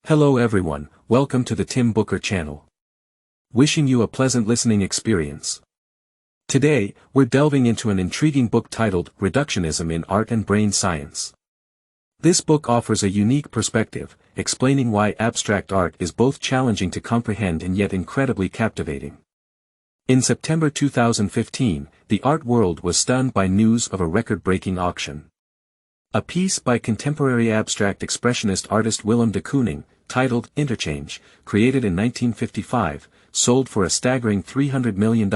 Hello everyone, welcome to the Tim Booker channel. Wishing you a pleasant listening experience. Today, we're delving into an intriguing book titled Reductionism in Art and Brain Science. This book offers a unique perspective, explaining why abstract art is both challenging to comprehend and yet incredibly captivating. In September 2015, the art world was stunned by news of a record-breaking auction. A piece by contemporary abstract expressionist artist Willem de Kooning, titled Interchange, created in 1955, sold for a staggering $300 million,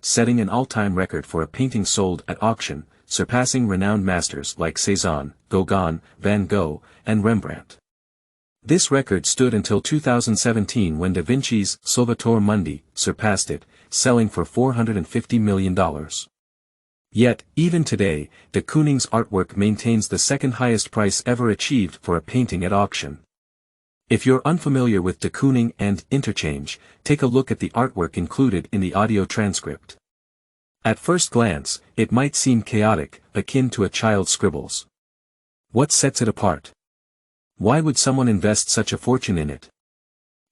setting an all-time record for a painting sold at auction, surpassing renowned masters like Cézanne, Gauguin, Van Gogh, and Rembrandt. This record stood until 2017 when Da Vinci's Solvitur Mundi surpassed it, selling for $450 million. Yet, even today, de Kooning's artwork maintains the second highest price ever achieved for a painting at auction. If you're unfamiliar with de Kooning and Interchange, take a look at the artwork included in the audio transcript. At first glance, it might seem chaotic, akin to a child's scribbles. What sets it apart? Why would someone invest such a fortune in it?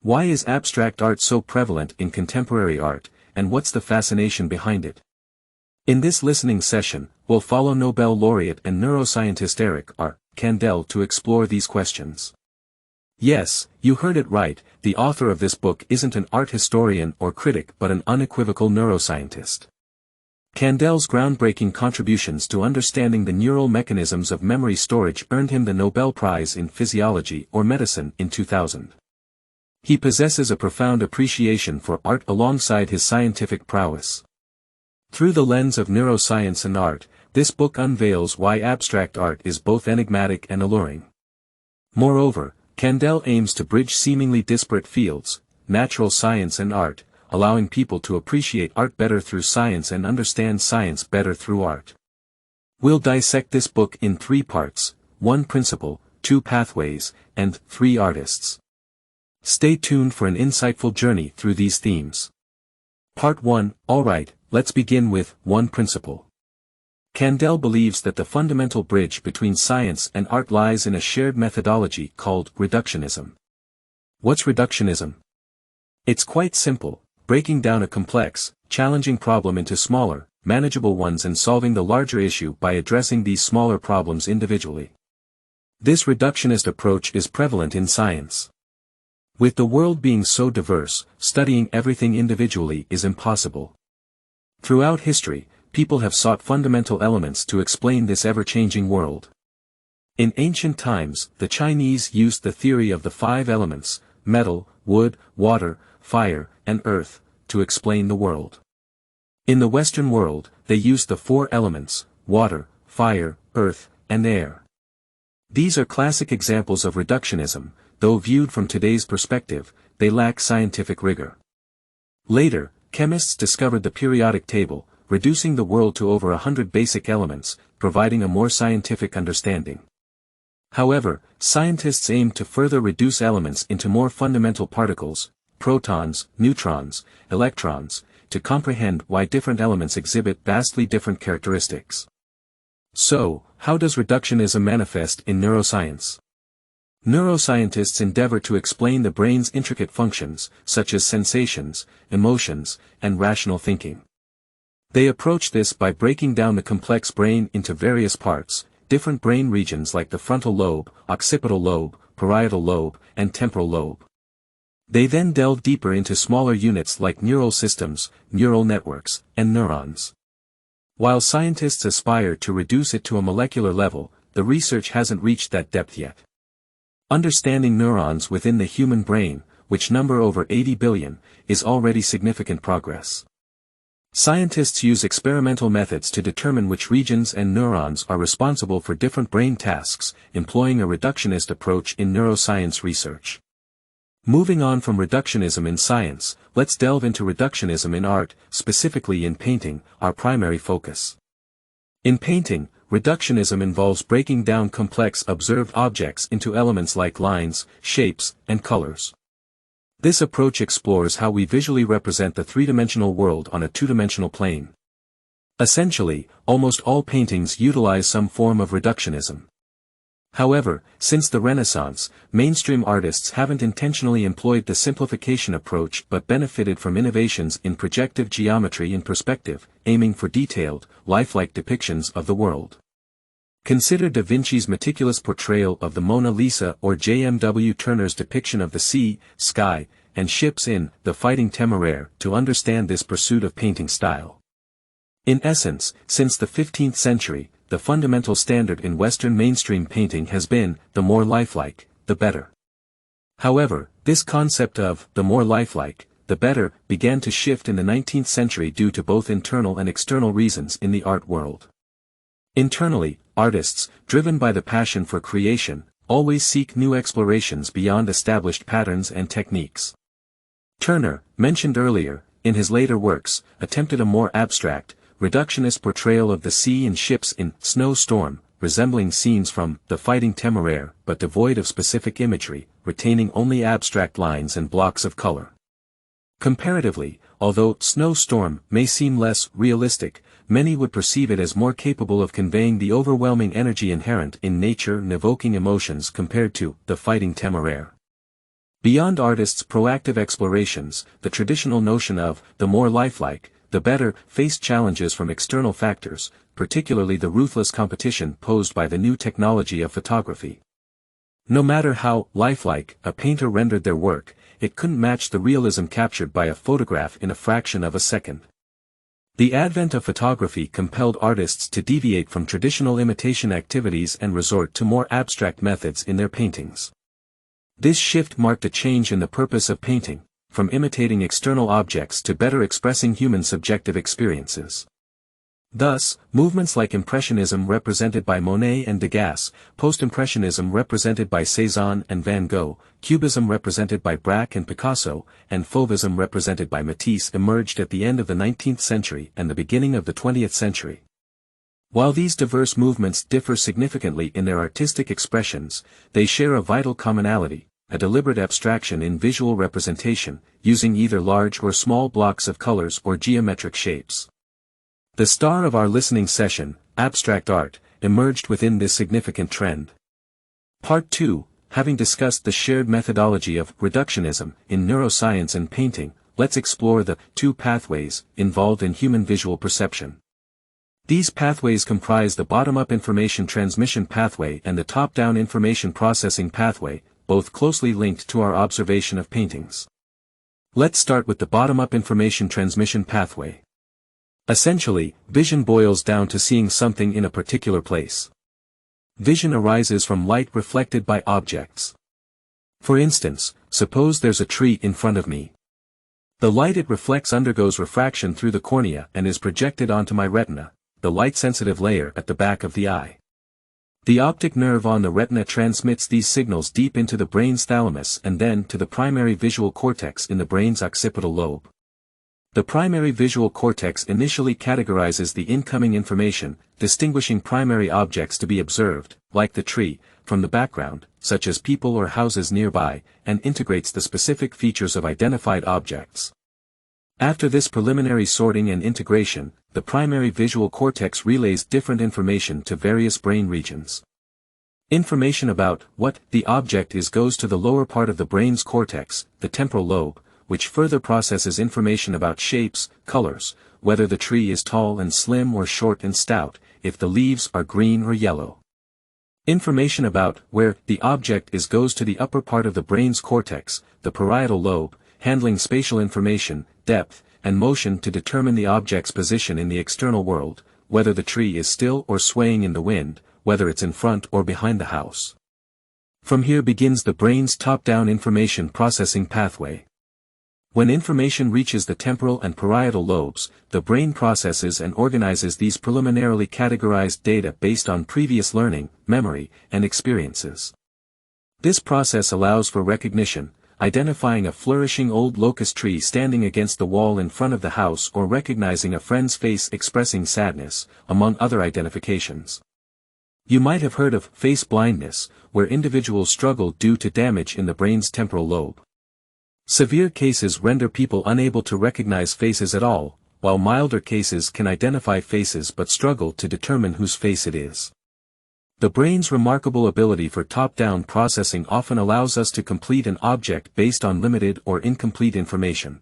Why is abstract art so prevalent in contemporary art, and what's the fascination behind it? In this listening session, we'll follow Nobel laureate and neuroscientist Eric R. Kandel to explore these questions. Yes, you heard it right, the author of this book isn't an art historian or critic but an unequivocal neuroscientist. Kandel's groundbreaking contributions to understanding the neural mechanisms of memory storage earned him the Nobel Prize in Physiology or Medicine in 2000. He possesses a profound appreciation for art alongside his scientific prowess. Through the lens of neuroscience and art, this book unveils why abstract art is both enigmatic and alluring. Moreover, Kandel aims to bridge seemingly disparate fields, natural science and art, allowing people to appreciate art better through science and understand science better through art. We'll dissect this book in 3 parts, 1 principle, 2 pathways, and 3 artists. Stay tuned for an insightful journey through these themes. Part 1, alright, let's begin with 1 principle. Kandel believes that the fundamental bridge between science and art lies in a shared methodology called reductionism. What's reductionism? It's quite simple, breaking down a complex, challenging problem into smaller, manageable ones and solving the larger issue by addressing these smaller problems individually. This reductionist approach is prevalent in science. With the world being so diverse, studying everything individually is impossible. Throughout history, people have sought fundamental elements to explain this ever-changing world. In ancient times, the Chinese used the theory of the 5 elements, metal, wood, water, fire, and earth, to explain the world. In the Western world, they used the 4 elements, water, fire, earth, and air. These are classic examples of reductionism, though viewed from today's perspective, they lack scientific rigor. Later, chemists discovered the periodic table, reducing the world to over 100 basic elements, providing a more scientific understanding. However, scientists aim to further reduce elements into more fundamental particles, protons, neutrons, electrons, to comprehend why different elements exhibit vastly different characteristics. So, how does reductionism manifest in neuroscience? Neuroscientists endeavor to explain the brain's intricate functions, such as sensations, emotions, and rational thinking. They approach this by breaking down the complex brain into various parts, different brain regions like the frontal lobe, occipital lobe, parietal lobe, and temporal lobe. They then delve deeper into smaller units like neural systems, neural networks, and neurons. While scientists aspire to reduce it to a molecular level, the research hasn't reached that depth yet. Understanding neurons within the human brain, which number over 80 billion, is already significant progress. Scientists use experimental methods to determine which regions and neurons are responsible for different brain tasks, employing a reductionist approach in neuroscience research. Moving on from reductionism in science, let's delve into reductionism in art, specifically in painting, our primary focus. In painting, reductionism involves breaking down complex observed objects into elements like lines, shapes, and colors. This approach explores how we visually represent the 3-dimensional world on a 2-dimensional plane. Essentially, almost all paintings utilize some form of reductionism. However, since the Renaissance, mainstream artists haven't intentionally employed the simplification approach but benefited from innovations in projective geometry and perspective, aiming for detailed, lifelike depictions of the world. Consider Da Vinci's meticulous portrayal of the Mona Lisa or J.M.W. Turner's depiction of the sea, sky, and ships in The Fighting Temeraire to understand this pursuit of painting style. In essence, since the 15th century, the fundamental standard in Western mainstream painting has been, the more lifelike, the better. However, this concept of, the more lifelike, the better, began to shift in the 19th century due to both internal and external reasons in the art world. Internally, artists, driven by the passion for creation, always seek new explorations beyond established patterns and techniques. Turner, mentioned earlier, in his later works, attempted a more abstract, reductionist portrayal of the sea and ships in Snow Storm, resembling scenes from The Fighting Temeraire but devoid of specific imagery, retaining only abstract lines and blocks of color. Comparatively, although Snow Storm may seem less realistic, many would perceive it as more capable of conveying the overwhelming energy inherent in nature and evoking emotions compared to The Fighting Temeraire. Beyond artists' proactive explorations, the traditional notion of the more lifelike, the better, faced challenges from external factors, particularly the ruthless competition posed by the new technology of photography. No matter how lifelike a painter rendered their work, it couldn't match the realism captured by a photograph in a fraction of a second. The advent of photography compelled artists to deviate from traditional imitation activities and resort to more abstract methods in their paintings. This shift marked a change in the purpose of painting, from imitating external objects to better expressing human subjective experiences. Thus, movements like Impressionism represented by Monet and Degas, Post-Impressionism represented by Cézanne and Van Gogh, Cubism represented by Braque and Picasso, and Fauvism represented by Matisse emerged at the end of the 19th century and the beginning of the 20th century. While these diverse movements differ significantly in their artistic expressions, they share a vital commonality, a deliberate abstraction in visual representation, using either large or small blocks of colors or geometric shapes. The star of our listening session, abstract art, emerged within this significant trend. Part 2, having discussed the shared methodology of reductionism in neuroscience and painting, let's explore the two pathways involved in human visual perception. These pathways comprise the bottom-up information transmission pathway and the top-down information processing pathway, both closely linked to our observation of paintings. Let's start with the bottom-up information transmission pathway. Essentially, vision boils down to seeing something in a particular place. Vision arises from light reflected by objects. For instance, suppose there's a tree in front of me. The light it reflects undergoes refraction through the cornea and is projected onto my retina, the light-sensitive layer at the back of the eye. The optic nerve on the retina transmits these signals deep into the brain's thalamus and then to the primary visual cortex in the brain's occipital lobe. The primary visual cortex initially categorizes the incoming information, distinguishing primary objects to be observed, like the tree, from the background, such as people or houses nearby, and integrates the specific features of identified objects. After this preliminary sorting and integration, the primary visual cortex relays different information to various brain regions. Information about what the object is goes to the lower part of the brain's cortex, the temporal lobe, which further processes information about shapes, colors, whether the tree is tall and slim or short and stout, if the leaves are green or yellow. Information about where the object is goes to the upper part of the brain's cortex, the parietal lobe, handling spatial information, depth, and motion to determine the object's position in the external world, whether the tree is still or swaying in the wind, whether it's in front or behind the house. From here begins the brain's top-down information processing pathway. When information reaches the temporal and parietal lobes, the brain processes and organizes these preliminarily categorized data based on previous learning, memory, and experiences. This process allows for recognition, identifying a flourishing old locust tree standing against the wall in front of the house or recognizing a friend's face expressing sadness, among other identifications. You might have heard of face blindness, where individuals struggle due to damage in the brain's temporal lobe. Severe cases render people unable to recognize faces at all, while milder cases can identify faces but struggle to determine whose face it is. The brain's remarkable ability for top-down processing often allows us to complete an object based on limited or incomplete information.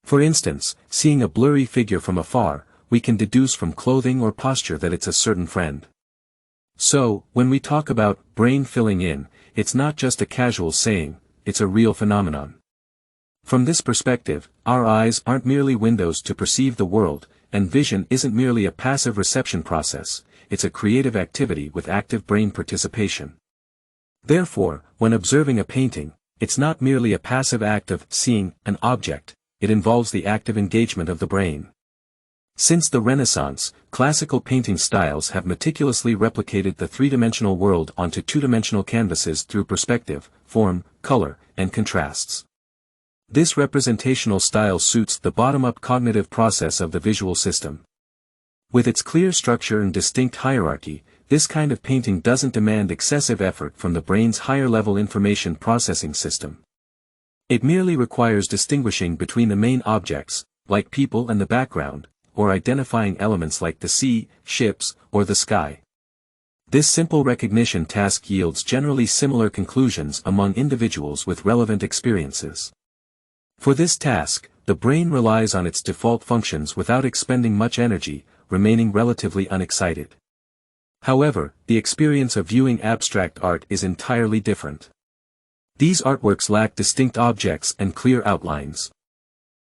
For instance, seeing a blurry figure from afar, we can deduce from clothing or posture that it's a certain friend. So, when we talk about brain filling in, it's not just a casual saying, it's a real phenomenon. From this perspective, our eyes aren't merely windows to perceive the world, and vision isn't merely a passive reception process, it's a creative activity with active brain participation. Therefore, when observing a painting, it's not merely a passive act of seeing an object, it involves the active engagement of the brain. Since the Renaissance, classical painting styles have meticulously replicated the three-dimensional world onto two-dimensional canvases through perspective, form, color, and contrasts. This representational style suits the bottom-up cognitive process of the visual system. With its clear structure and distinct hierarchy, this kind of painting doesn't demand excessive effort from the brain's higher-level information processing system. It merely requires distinguishing between the main objects, like people and the background, or identifying elements like the sea, ships, or the sky. This simple recognition task yields generally similar conclusions among individuals with relevant experiences. For this task, the brain relies on its default functions without expending much energy, remaining relatively unexcited. However, the experience of viewing abstract art is entirely different. These artworks lack distinct objects and clear outlines.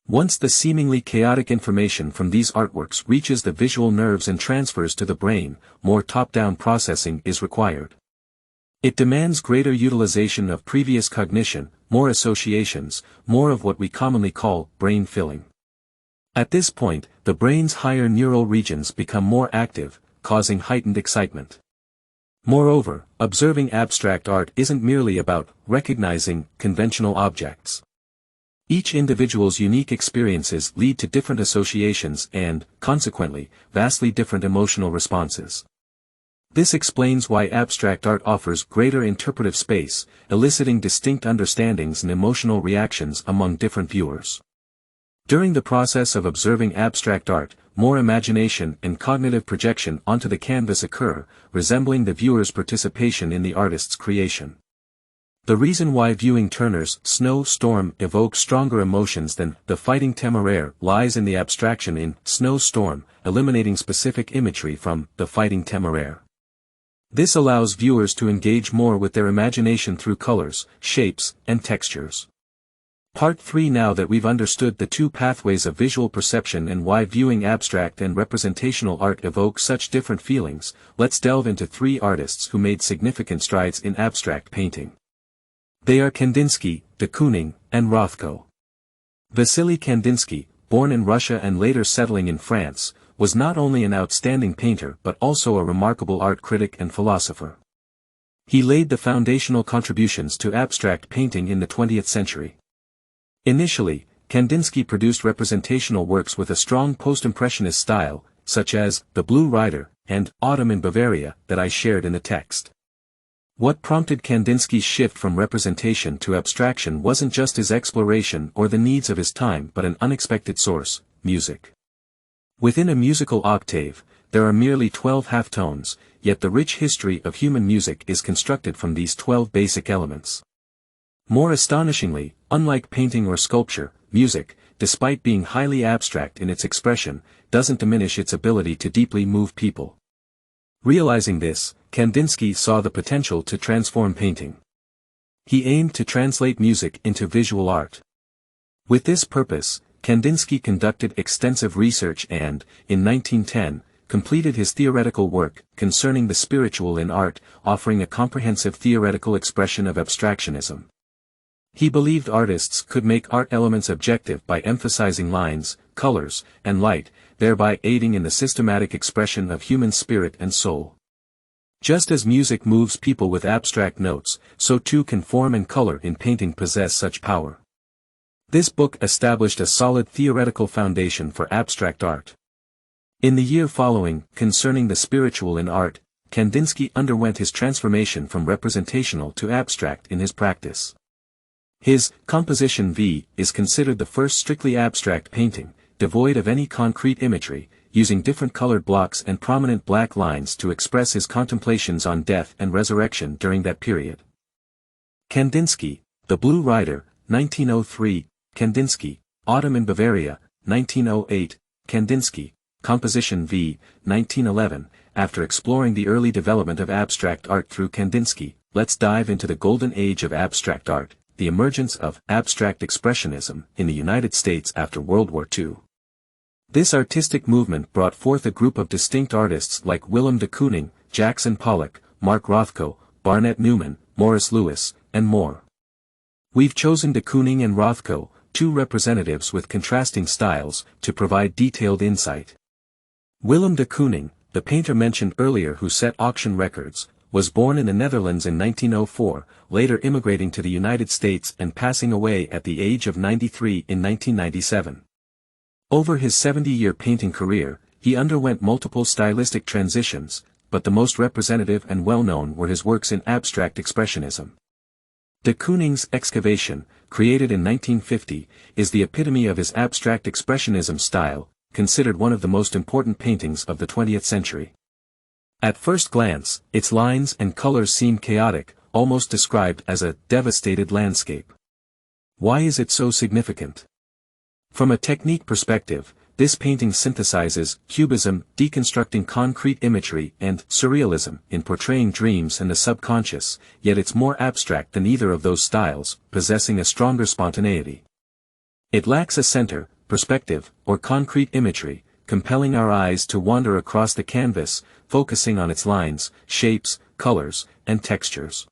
Once the seemingly chaotic information from these artworks reaches the visual nerves and transfers to the brain, more top-down processing is required. It demands greater utilization of previous cognition, more associations, more of what we commonly call brain filling. At this point, the brain's higher neural regions become more active, causing heightened excitement. Moreover, observing abstract art isn't merely about recognizing conventional objects. Each individual's unique experiences lead to different associations and, consequently, vastly different emotional responses. This explains why abstract art offers greater interpretive space, eliciting distinct understandings and emotional reactions among different viewers. During the process of observing abstract art, more imagination and cognitive projection onto the canvas occur, resembling the viewer's participation in the artist's creation. The reason why viewing Turner's Snow Storm evokes stronger emotions than The Fighting Temeraire lies in the abstraction in Snow Storm, eliminating specific imagery from The Fighting Temeraire. This allows viewers to engage more with their imagination through colors, shapes, and textures. Part 3. Now that we've understood the two pathways of visual perception and why viewing abstract and representational art evoke such different feelings, let's delve into three artists who made significant strides in abstract painting. They are Kandinsky, de Kooning, and Roscoe. Vasily Kandinsky, born in Russia and later settling in France, was not only an outstanding painter but also a remarkable art critic and philosopher. He laid the foundational contributions to abstract painting in the 20th century. Initially, Kandinsky produced representational works with a strong post-impressionist style, such as The Blue Rider and Autumn in Bavaria that I shared in the text. What prompted Kandinsky's shift from representation to abstraction wasn't just his exploration or the needs of his time but an unexpected source, music. Within a musical octave, there are merely 12 halftones, yet the rich history of human music is constructed from these 12 basic elements. More astonishingly, unlike painting or sculpture, music, despite being highly abstract in its expression, doesn't diminish its ability to deeply move people. Realizing this, Kandinsky saw the potential to transform painting. He aimed to translate music into visual art. With this purpose, Kandinsky conducted extensive research and, in 1910, completed his theoretical work concerning the spiritual in art, offering a comprehensive theoretical expression of abstractionism. He believed artists could make art elements objective by emphasizing lines, colors, and light, thereby aiding in the systematic expression of human spirit and soul. Just as music moves people with abstract notes, so too can form and color in painting possess such power. This book established a solid theoretical foundation for abstract art. In the year following, concerning the spiritual in art, Kandinsky underwent his transformation from representational to abstract in his practice. His Composition V is considered the first strictly abstract painting, devoid of any concrete imagery, using different colored blocks and prominent black lines to express his contemplations on death and resurrection during that period. Kandinsky, The Blue Rider, 1903, Kandinsky, Autumn in Bavaria, 1908, Kandinsky, Composition v. 1911. After exploring the early development of abstract art through Kandinsky, let's dive into the golden age of abstract art, the emergence of abstract expressionism in the United States after World War II. This artistic movement brought forth a group of distinct artists like Willem de Kooning, Jackson Pollock, Mark Rothko, Barnett Newman, Morris Louis, and more. We've chosen de Kooning and Rothko, two representatives with contrasting styles, to provide detailed insight. Willem de Kooning, the painter mentioned earlier who set auction records, was born in the Netherlands in 1904, later immigrating to the United States and passing away at the age of 93 in 1997. Over his 70-year painting career, he underwent multiple stylistic transitions, but the most representative and well-known were his works in abstract expressionism. De Kooning's Excavation, created in 1950, is the epitome of his abstract expressionism style, considered one of the most important paintings of the 20th century. At first glance, its lines and colors seem chaotic, almost described as a devastated landscape. Why is it so significant? From a technique perspective, this painting synthesizes cubism, deconstructing concrete imagery, and surrealism in portraying dreams and the subconscious, yet it's more abstract than either of those styles, possessing a stronger spontaneity. It lacks a center, perspective, or concrete imagery, compelling our eyes to wander across the canvas, focusing on its lines, shapes, colors, and textures.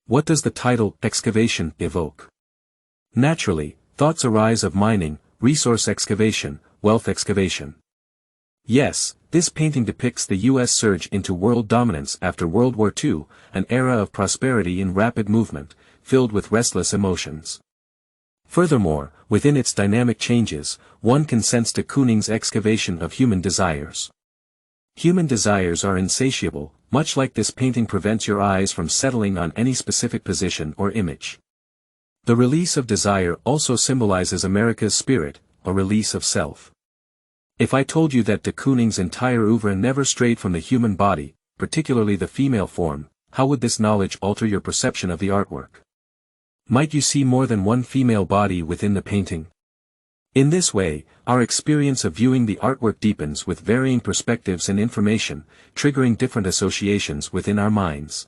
What does the title, Excavation, evoke? Naturally, thoughts arise of mining, resource excavation, wealth excavation. Yes, this painting depicts the U.S. surge into world dominance after World War II, an era of prosperity in rapid movement, filled with restless emotions. Furthermore, within its dynamic changes, one can sense de Kooning's excavation of human desires. Human desires are insatiable, much like this painting prevents your eyes from settling on any specific position or image. The release of desire also symbolizes America's spirit, a release of self. If I told you that de Kooning's entire oeuvre never strayed from the human body, particularly the female form, how would this knowledge alter your perception of the artwork? Might you see more than one female body within the painting? In this way, our experience of viewing the artwork deepens with varying perspectives and information, triggering different associations within our minds.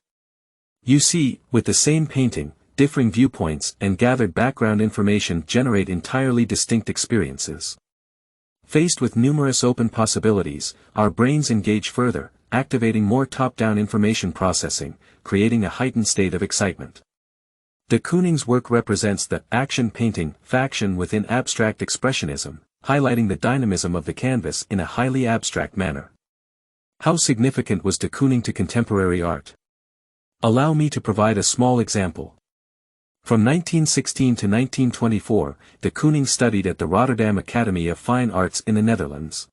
You see, with the same painting, differing viewpoints and gathered background information generate entirely distinct experiences. Faced with numerous open possibilities, our brains engage further, activating more top-down information processing, creating a heightened state of excitement. De Kooning's work represents the action painting faction within abstract expressionism, highlighting the dynamism of the canvas in a highly abstract manner. How significant was de Kooning to contemporary art? Allow me to provide a small example. From 1916 to 1924, de Kooning studied at the Rotterdam Academy of Fine Arts in the Netherlands.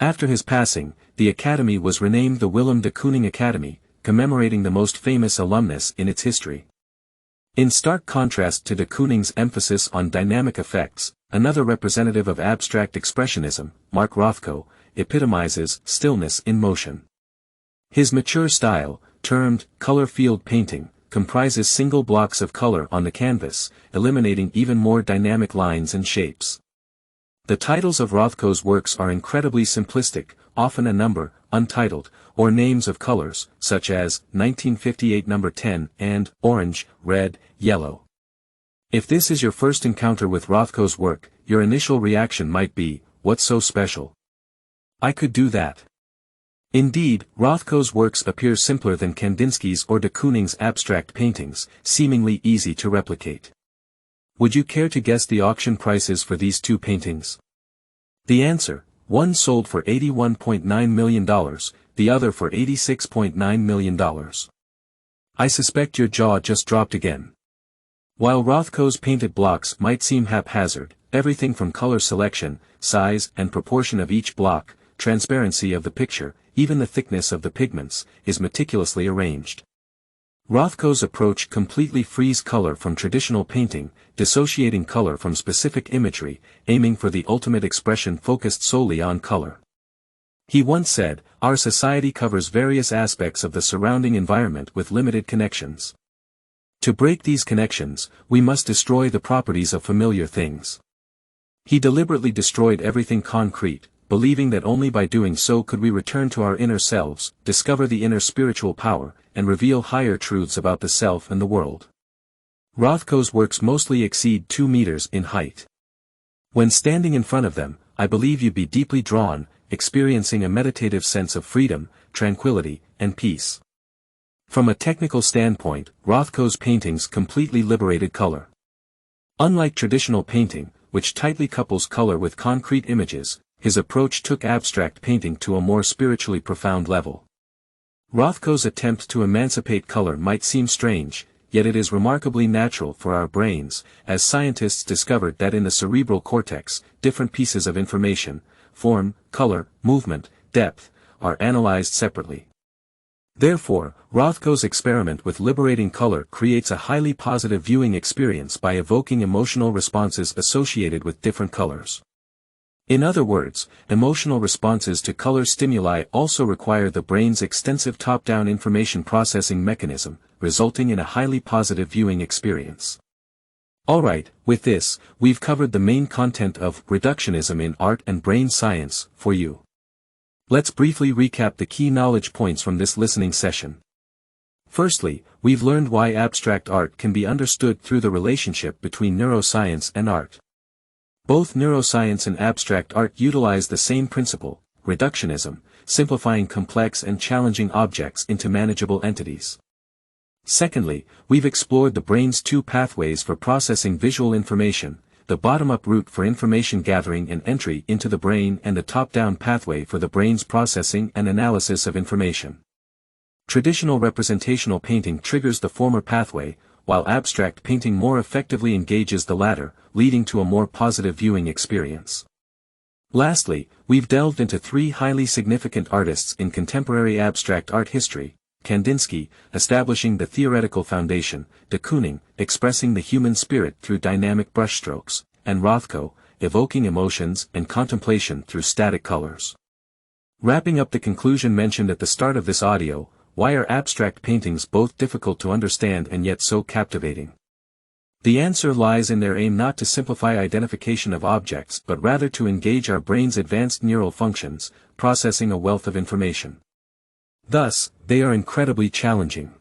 After his passing, the academy was renamed the Willem de Kooning Academy, commemorating the most famous alumnus in its history. In stark contrast to de Kooning's emphasis on dynamic effects, another representative of abstract expressionism, Mark Rothko, epitomizes stillness in motion. His mature style, termed color field painting, comprises single blocks of color on the canvas, eliminating even more dynamic lines and shapes. The titles of Rothko's works are incredibly simplistic, often a number, untitled, or names of colors, such as 1958 number 10 and orange, red, yellow. If this is your first encounter with Rothko's work, your initial reaction might be, "What's so special? I could do that." Indeed, Rothko's works appear simpler than Kandinsky's or de Kooning's abstract paintings, seemingly easy to replicate. Would you care to guess the auction prices for these two paintings? The answer: one sold for $81.9 million, the other for $86.9 million. I suspect your jaw just dropped again. While Rothko's painted blocks might seem haphazard, everything from color selection, size and proportion of each block, transparency of the picture, even the thickness of the pigments, is meticulously arranged. Rothko's approach completely frees color from traditional painting, dissociating color from specific imagery, aiming for the ultimate expression focused solely on color. He once said, "Our society covers various aspects of the surrounding environment with limited connections. To break these connections, we must destroy the properties of familiar things." He deliberately destroyed everything concrete, believing that only by doing so could we return to our inner selves, discover the inner spiritual power, and reveal higher truths about the self and the world. Rothko's works mostly exceed 2 meters in height. When standing in front of them, I believe you'd be deeply drawn, experiencing a meditative sense of freedom, tranquility, and peace. From a technical standpoint, Rothko's paintings completely liberated color. Unlike traditional painting, which tightly couples color with concrete images, his approach took abstract painting to a more spiritually profound level. Rothko's attempt to emancipate color might seem strange, yet it is remarkably natural for our brains, as scientists discovered that in the cerebral cortex, different pieces of information, form, color, movement, depth, are analyzed separately. Therefore, Rothko's experiment with liberating color creates a highly positive viewing experience by evoking emotional responses associated with different colors. In other words, emotional responses to color stimuli also require the brain's extensive top-down information processing mechanism, resulting in a highly positive viewing experience. Alright, with this, we've covered the main content of Reductionism in Art and Brain Science for you. Let's briefly recap the key knowledge points from this listening session. Firstly, we've learned why abstract art can be understood through the relationship between neuroscience and art. Both neuroscience and abstract art utilize the same principle, reductionism, simplifying complex and challenging objects into manageable entities. Secondly, we've explored the brain's 2 pathways for processing visual information, the bottom-up route for information gathering and entry into the brain and the top-down pathway for the brain's processing and analysis of information. Traditional representational painting triggers the former pathway, while abstract painting more effectively engages the latter, leading to a more positive viewing experience. Lastly, we've delved into 3 highly significant artists in contemporary abstract art history: Kandinsky, establishing the theoretical foundation, de Kooning, expressing the human spirit through dynamic brushstrokes, and Rothko, evoking emotions and contemplation through static colors. Wrapping up the conclusion mentioned at the start of this audio, why are abstract paintings both difficult to understand and yet so captivating? The answer lies in their aim not to simplify identification of objects but rather to engage our brain's advanced neural functions, processing a wealth of information. Thus, they are incredibly challenging.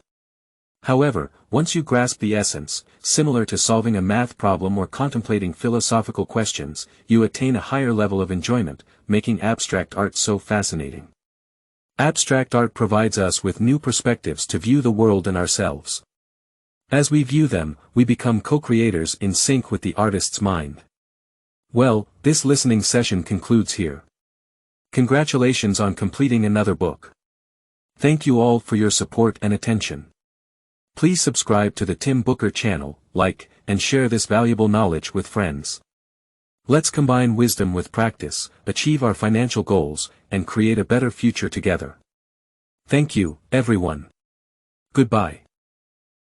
However, once you grasp the essence, similar to solving a math problem or contemplating philosophical questions, you attain a higher level of enjoyment, making abstract art so fascinating. Abstract art provides us with new perspectives to view the world and ourselves. As we view them, we become co-creators in sync with the artist's mind. Well, this listening session concludes here. Congratulations on completing another book. Thank you all for your support and attention. Please subscribe to the Tim Booker channel, like, and share this valuable knowledge with friends. Let's combine wisdom with practice, achieve our financial goals, and create a better future together. Thank you, everyone. Goodbye.